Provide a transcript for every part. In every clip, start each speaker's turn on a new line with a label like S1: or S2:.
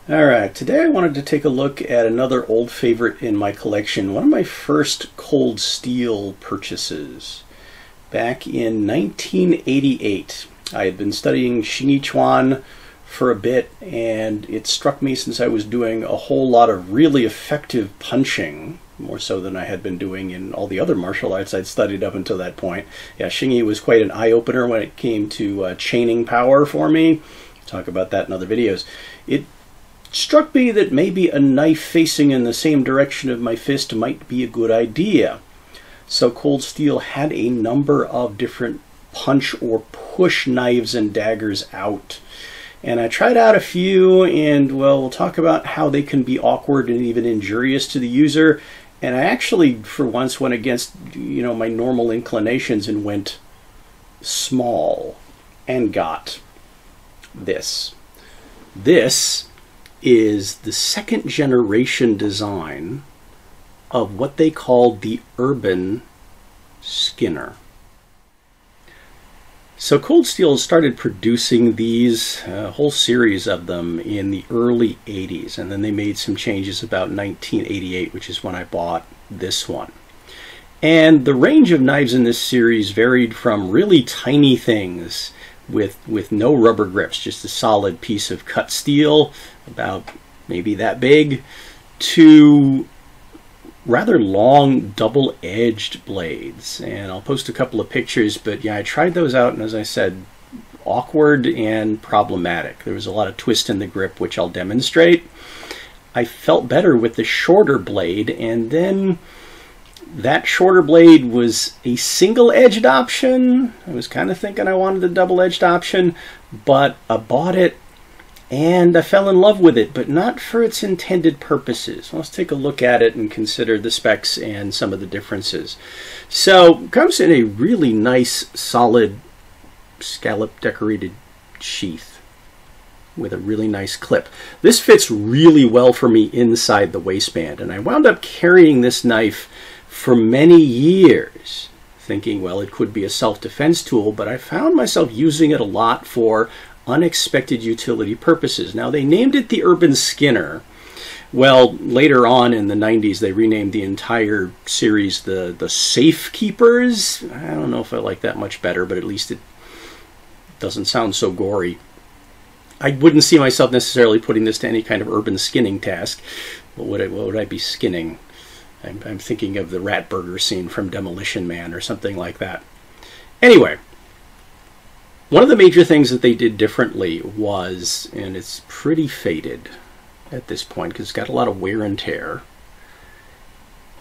S1: Alright, today I wanted to take a look at another old favorite in my collection, one of my first cold steel purchases. Back in 1988, I had been studying Xingyi for a bit, and it struck me, since I was doing a whole lot of really effective punching, more so than I had been doing in all the other martial arts I'd studied up until that point. Yeah, Xingyi was quite an eye-opener when it came to chaining power for me. I'll talk about that in other videos. It struck me that maybe a knife facing in the same direction of my fist might be a good idea. So Cold Steel had a number of different punch or push knives and daggers out. And I tried out a few, and well, we'll talk about how they can be awkward and even injurious to the user. And I actually, for once, went against, my normal inclinations and went small and got this. This is the second generation design of what they called the Urban Skinner. So Cold Steel started producing these, a whole series of them, in the early 80s, and then they made some changes about 1988, which is when I bought this one. And the range of knives in this series varied from really tiny things with no rubber grips, just a solid piece of cut steel, about maybe that big, to rather long double-edged blades. And I'll post a couple of pictures, but yeah, I tried those out, and as I said, awkward and problematic. There was a lot of twist in the grip, which I'll demonstrate. I felt better with the shorter blade, and then that shorter blade was a single-edged option. I was kind of thinking I wanted a double-edged option, but I bought it and I fell in love with it, but not for its intended purposes. Let's take a look at it and consider the specs and some of the differences. So, it comes in a really nice, solid, scallop-decorated sheath with a really nice clip. This fits really well for me inside the waistband, and I wound up carrying this knife for many years, thinking, well, it could be a self-defense tool, but I found myself using it a lot for unexpected utility purposes. Now, they named it the Urban Skinner. Well, later on in the 90s, they renamed the entire series the Safekeepers. I don't know if I like that much better, but at least it doesn't sound so gory. I wouldn't see myself necessarily putting this to any kind of urban skinning task. What would I be skinning? I'm thinking of the rat burger scene from Demolition Man or something like that. Anyway, one of the major things that they did differently was, and it's pretty faded at this point because it's got a lot of wear and tear,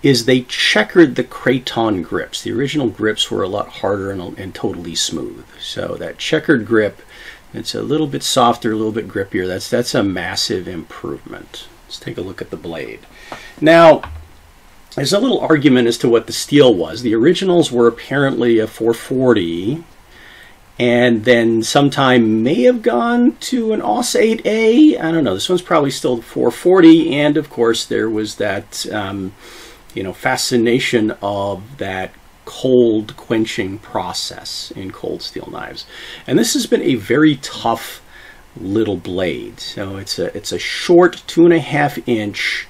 S1: is they checkered the craton grips. The original grips were a lot harder and totally smooth. So that checkered grip, it's a little bit softer, a little bit grippier. That's a massive improvement. Let's take a look at the blade. Now, there's a little argument as to what the steel was. The originals were apparently a 440, and then sometime may have gone to an AUS 8A. I don't know. This one's probably still 440, and of course there was that, fascination of that cold quenching process in cold steel knives. And this has been a very tough little blade. So it's a short 2.5 inch.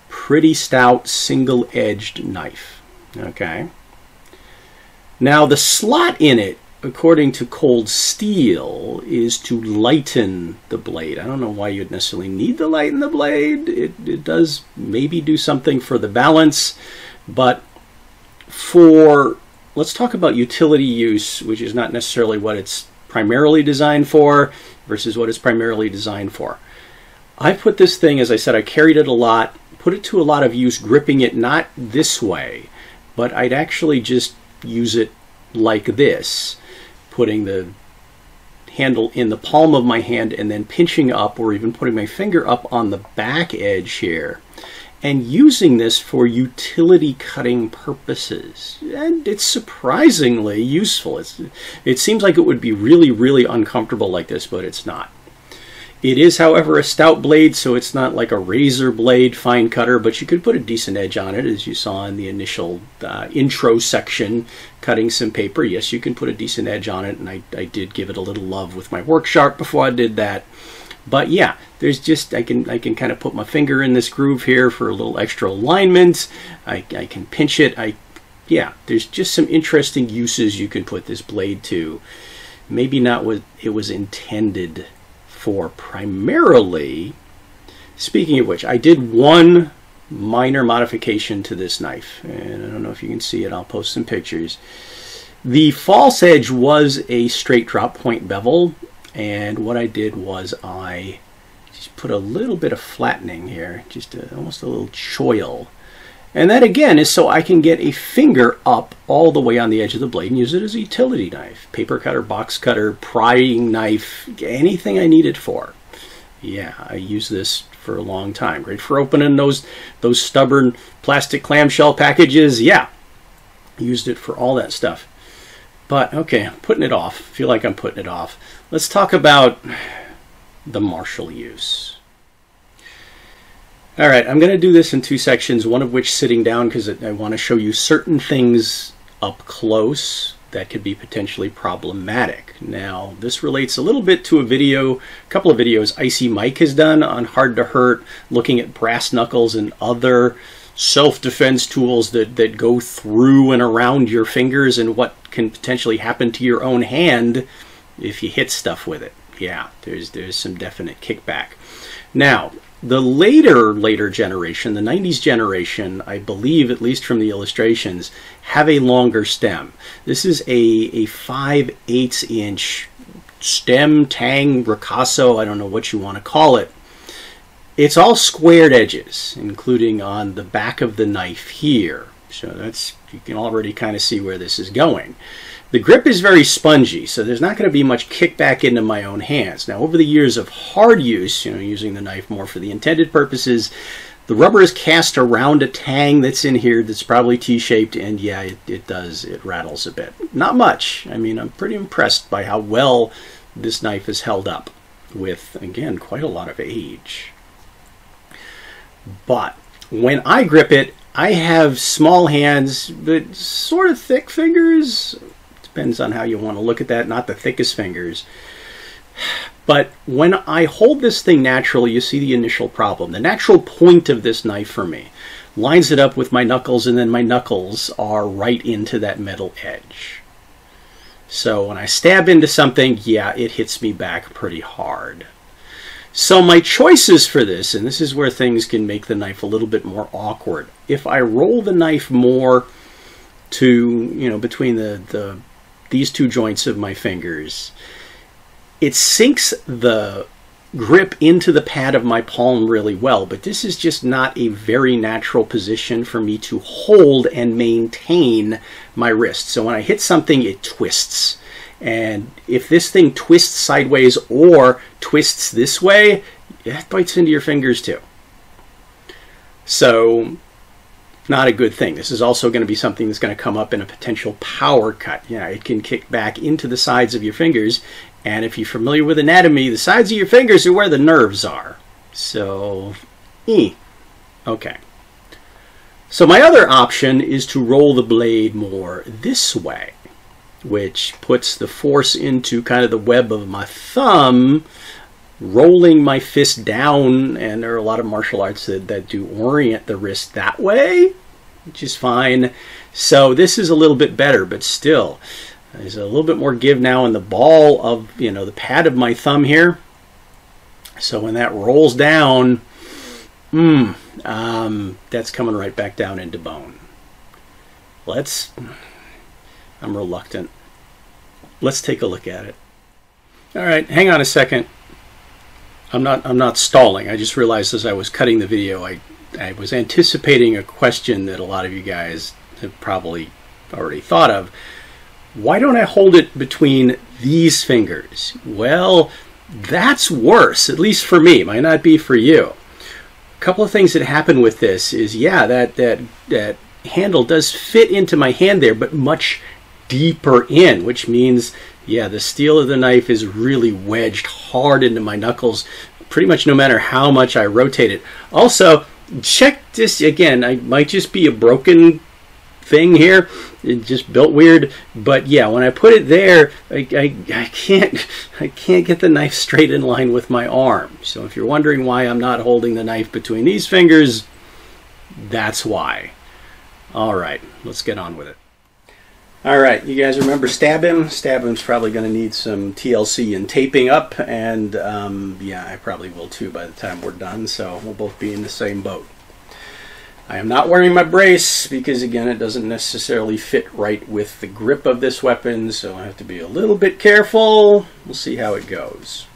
S1: Pretty stout single-edged knife. Okay. Now the slot in it, according to Cold Steel, is to lighten the blade. I don't know why you'd necessarily need to lighten the blade. It does maybe do something for the balance, but let's talk about utility use, which is not necessarily what it's primarily designed for versus what it's primarily designed for. I put this thing, as I said, I carried it a lot, put it to a lot of use, gripping it not this way, but I'd actually just use it like this, putting the handle in the palm of my hand and then pinching up, or even putting my finger up on the back edge here, and using this for utility cutting purposes. And it's surprisingly useful. It seems like it would be really, really uncomfortable like this, but it's not. It is, however, a stout blade, so it's not like a razor blade fine cutter, but you could put a decent edge on it, as you saw in the initial intro section, cutting some paper. Yes, you can put a decent edge on it, and I did give it a little love with my work sharp before I did that. But yeah, there's just, I can kind of put my finger in this groove here for a little extra alignment. I can pinch it. Yeah, there's just some interesting uses you can put this blade to. Maybe not what it was intended for primarily. Speaking of which, I did one minor modification to this knife, and I don't know if you can see it. I'll post some pictures. The false edge was a straight drop point bevel, and what I did was I just put a little bit of flattening here, just almost a little choil. And that again is so I can get a finger up all the way on the edge of the blade and use it as a utility knife. Paper cutter, box cutter, prying knife, anything I need it for. Yeah, I use this for a long time. Great for opening those stubborn plastic clamshell packages. Yeah, used it for all that stuff. But okay, I'm putting it off. I feel like I'm putting it off. Let's talk about the Marshall use. All right, I'm going to do this in two sections, one of which sitting down because I want to show you certain things up close that could be potentially problematic. Now, this relates a little bit to a couple of videos Icy Mike has done on Hard to Hurt, looking at brass knuckles and other self-defense tools that go through and around your fingers and what can potentially happen to your own hand if you hit stuff with it. Yeah, there's some definite kickback. Now, the later generation, the 90s generation, I believe, at least from the illustrations, have a longer stem. This is a 5/8 inch stem, tang, ricasso, I don't know what you want to call it. It's all squared edges, including on the back of the knife here. So that's, you can already kind of see where this is going. The grip is very spongy, so there's not going to be much kickback into my own hands. Now, over the years of hard use, using the knife more for the intended purposes, the rubber is cast around a tang that's in here that's probably T-shaped, and yeah, it rattles a bit. Not much. I mean, I'm pretty impressed by how well this knife is held up with, again, quite a lot of age. But when I grip it, I have small hands, but sort of thick fingers. Depends on how you want to look at that, not the thickest fingers. But when I hold this thing naturally, you see the initial problem. The natural point of this knife for me lines it up with my knuckles, and then my knuckles are right into that metal edge. So when I stab into something, yeah, it hits me back pretty hard. So my choices for this, and this is where things can make the knife a little bit more awkward. If I roll the knife more to, between these two joints of my fingers, it sinks the grip into the pad of my palm really well, but this is just not a very natural position for me to hold and maintain my wrist. So when I hit something, it twists. And if this thing twists sideways or twists this way, it bites into your fingers too. So, not a good thing. This is also going to be something that's going to come up in a potential power cut. Yeah, it can kick back into the sides of your fingers, and if you're familiar with anatomy, the sides of your fingers are where the nerves are. So, okay. So my other option is to roll the blade more this way, which puts the force into kind of the web of my thumb, rolling my fist down, and there are a lot of martial arts that do orient the wrist that way, which is fine. So this is a little bit better, but still, there's a little bit more give now in the ball of, the pad of my thumb here. So when that rolls down, that's coming right back down into bone. I'm reluctant. Let's take a look at it. All right, hang on a second. I'm not stalling. I just realized as I was cutting the video, I was anticipating a question that a lot of you guys have probably already thought of. Why don't I hold it between these fingers? Well, that's worse, at least for me. Might not be for you. A couple of things that happen with this is, yeah, that handle does fit into my hand there, but much deeper in, which means, yeah, the steel of the knife is really wedged hard into my knuckles, pretty much no matter how much I rotate it. Also, check this again. I might just be a broken thing here. It just built weird. But yeah, when I put it there, I can't get the knife straight in line with my arm. So if you're wondering why I'm not holding the knife between these fingers, that's why. All right, let's get on with it. All right, you guys remember Stab Him? Stab Him's probably going to need some TLC and taping up, and yeah, I probably will too by the time we're done, so we'll both be in the same boat. I am not wearing my brace because, again, it doesn't necessarily fit right with the grip of this weapon, so I have to be a little bit careful. We'll see how it goes.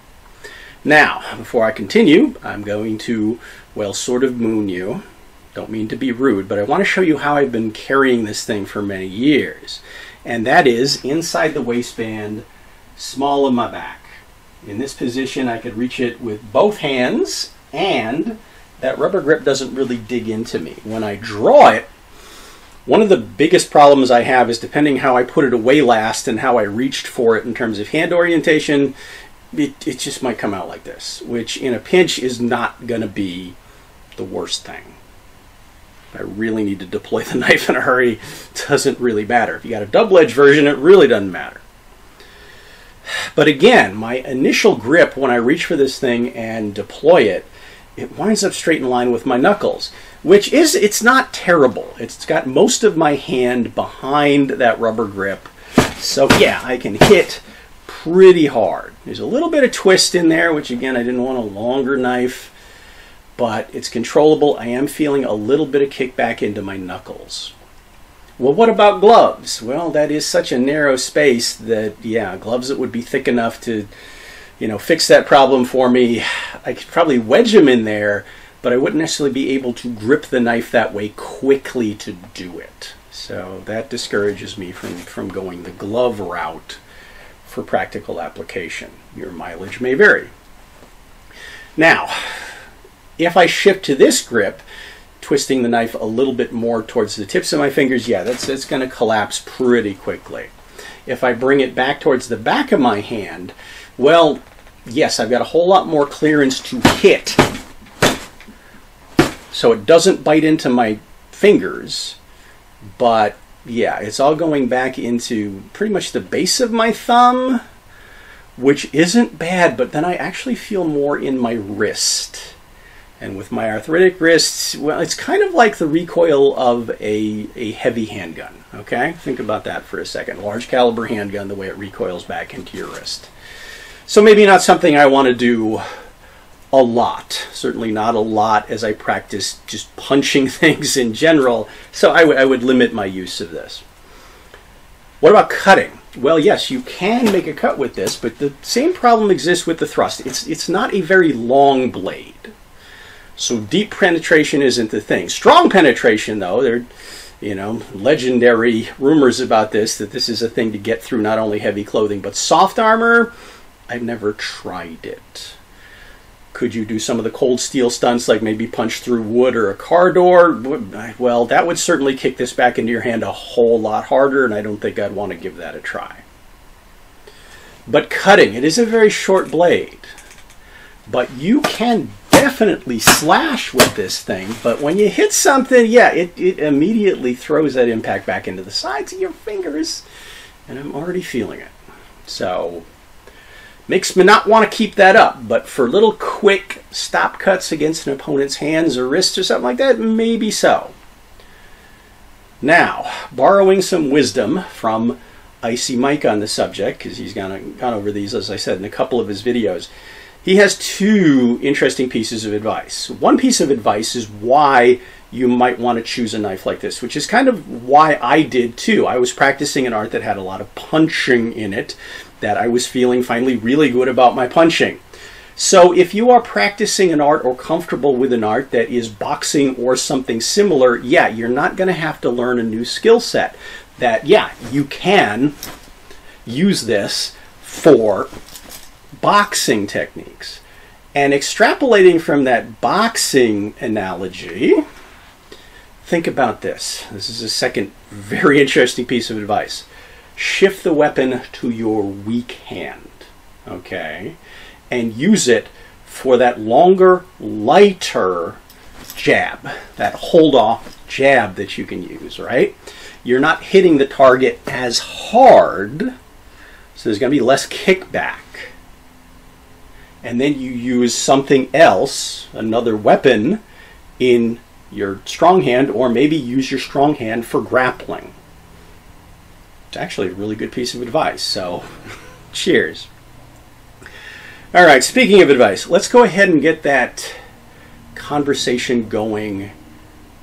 S1: Now, before I continue, I'm going to, well, sort of moon you. Don't mean to be rude, but I want to show you how I've been carrying this thing for many years. And that is inside the waistband, small of my back. In this position, I could reach it with both hands, and that rubber grip doesn't really dig into me. When I draw it, one of the biggest problems I have is depending how I put it away last and how I reached for it in terms of hand orientation, it just might come out like this, which in a pinch is not going to be the worst thing. If I really need to deploy the knife in a hurry, it doesn't really matter. If you got a double-edged version, it really doesn't matter. But again, my initial grip when I reach for this thing and deploy it, it winds up straight in line with my knuckles, which is, it's not terrible. It's got most of my hand behind that rubber grip. So yeah, I can hit pretty hard. There's a little bit of twist in there, which again, I didn't want a longer knife. But it's controllable. I am feeling a little bit of kickback into my knuckles. Well, what about gloves? Well, that is such a narrow space that, yeah, gloves that would be thick enough to, you know, fix that problem for me. I could probably wedge them in there, but I wouldn't necessarily be able to grip the knife that way quickly to do it. So that discourages me from going the glove route for practical application. Your mileage may vary. Now, if I shift to this grip, twisting the knife a little bit more towards the tips of my fingers, yeah, that's going to collapse pretty quickly. If I bring it back towards the back of my hand, well, yes, I've got a whole lot more clearance to hit. So it doesn't bite into my fingers, but yeah, it's all going back into pretty much the base of my thumb, which isn't bad, but then I actually feel more in my wrist. And with my arthritic wrists, well, it's kind of like the recoil of a heavy handgun, okay? Think about that for a second. Large caliber handgun, the way it recoils back into your wrist. So maybe not something I want to do a lot. Certainly not a lot as I practice just punching things in general. So I would limit my use of this. What about cutting? Well, yes, you can make a cut with this, but the same problem exists with the thrust. It's not a very long blade. So deep penetration isn't the thing. Strong penetration, though, there are, you know, legendary rumors about this, that this is a thing to get through not only heavy clothing, but soft armor. I've never tried it. Could you do some of the cold steel stunts, like maybe punch through wood or a car door? Well, that would certainly kick this back into your hand a whole lot harder, and I don't think I'd want to give that a try. But cutting, it is a very short blade. But you can definitely slash with this thing, but when you hit something, yeah, it immediately throws that impact back into the sides of your fingers, and I'm already feeling it. So, makes me not want to keep that up, but for little quick stop cuts against an opponent's hands or wrists or something like that, maybe so. Now, borrowing some wisdom from Icy Mike on the subject, because he's gone over these, as I said, in a couple of his videos. He has two interesting pieces of advice. One piece of advice is why you might want to choose a knife like this, which is kind of why I did too. I was practicing an art that had a lot of punching in it, that I was feeling finally really good about my punching. So if you are practicing an art or comfortable with an art that is boxing or something similar, yeah, you're not going to have to learn a new skill set. That, yeah, you can use this for boxing techniques. And extrapolating from that boxing analogy, think about this. This is a second very interesting piece of advice. Shift the weapon to your weak hand, okay? And use it for that longer, lighter jab, that hold off jab that you can use, right? You're not hitting the target as hard, so there's going to be less kickback. And then you use something else, another weapon, in your strong hand, or maybe use your strong hand for grappling. It's actually a really good piece of advice, so cheers. All right, speaking of advice, let's go ahead and get that conversation going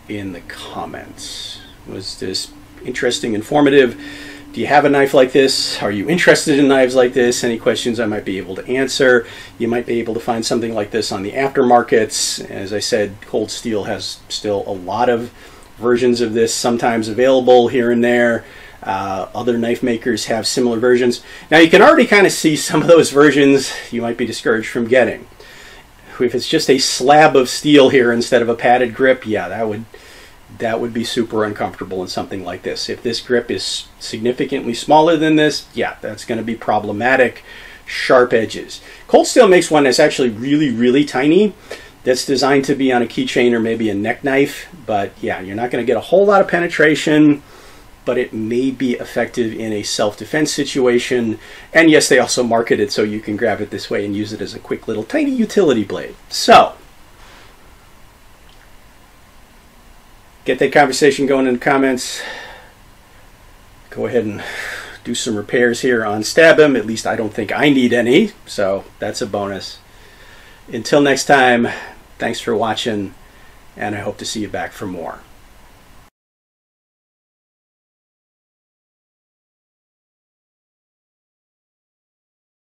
S1: in the comments. Was this interesting, informative? Do you have a knife like this? Are you interested in knives like this? Any questions I might be able to answer? You might be able to find something like this on the aftermarkets. As I said, Cold Steel has still a lot of versions of this sometimes available here and there. Other knife makers have similar versions. Now you can already kind of see some of those versions you might be discouraged from getting. If it's just a slab of steel here instead of a padded grip, yeah, that would be super uncomfortable in something like this. If this grip is significantly smaller than this, yeah, that's going to be problematic. Sharp edges. Cold Steel makes one that's actually really, really tiny, that's designed to be on a keychain or maybe a neck knife, but yeah, you're not going to get a whole lot of penetration, but it may be effective in a self-defense situation. And yes, they also market it so you can grab it this way and use it as a quick little tiny utility blade. So, get that conversation going in the comments. Go ahead and do some repairs here on Stab-'em. At least I don't think I need any, so that's a bonus. Until next time, thanks for watching, and I hope to see you back for more.